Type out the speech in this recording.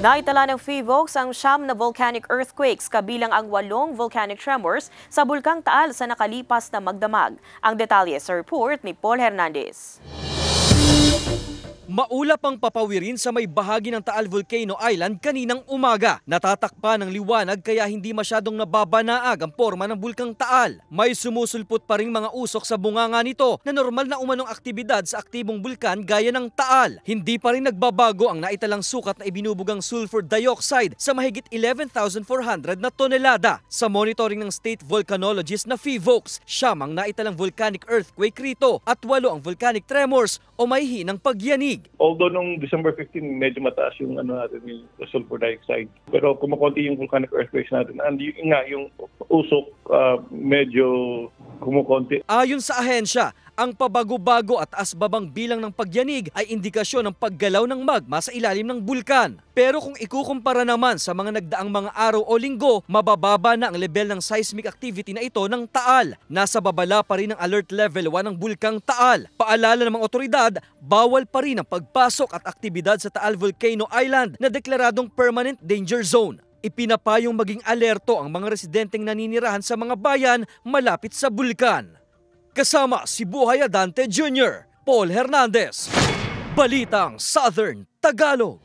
Naitala ng PHIVOLCS ang 9 na volcanic earthquakes kabilang ang 8 volcanic tremors sa Bulkang Taal sa nakalipas na magdamag. Ang detalye sa report ni Paul Hernandez. Maulap ang papawirin sa may bahagi ng Taal Volcano Island kaninang umaga. Natatakpan ng liwanag kaya hindi masyadong nababanaag ang porma ng Bulkang Taal. May sumusulpot pa ring mga usok sa bunganga nito na normal na umanong aktibidad sa aktibong bulkan gaya ng Taal. Hindi pa rin nagbabago ang naitalang sukat na ibinubugang sulfur dioxide sa mahigit 11,400 na tonelada. Sa monitoring ng state volcanologist na PHIVOLCS, 9 ang naitalang volcanic earthquake rito at 8 ang volcanic tremors o may hinang pagyanig. Although nung December 15, medyo mataas yung yung sulfur dioxide. Pero kumukonti yung volcanic earthquakes natin. And yung usok medyo kumukonti. Ayon sa ahensya, ang pabago-bago at asbabang bilang ng pagyanig ay indikasyon ng paggalaw ng magma sa ilalim ng bulkan. Pero kung ikukumpara naman sa mga nagdaang mga araw o linggo, mabababa na ang level ng seismic activity na ito ng Taal. Nasa babala pa rin ang alert level 1 ng Bulkang Taal. Paalala ng mga otoridad, bawal pa rin ang pagpasok at aktibidad sa Taal Volcano Island na deklaradong permanent danger zone. Ipinapayong maging alerto ang mga residenteng naninirahan sa mga bayan malapit sa bulkan. Kasama si Buhay Adante Jr., Paul Hernandez, Balitang Southern Tagalog.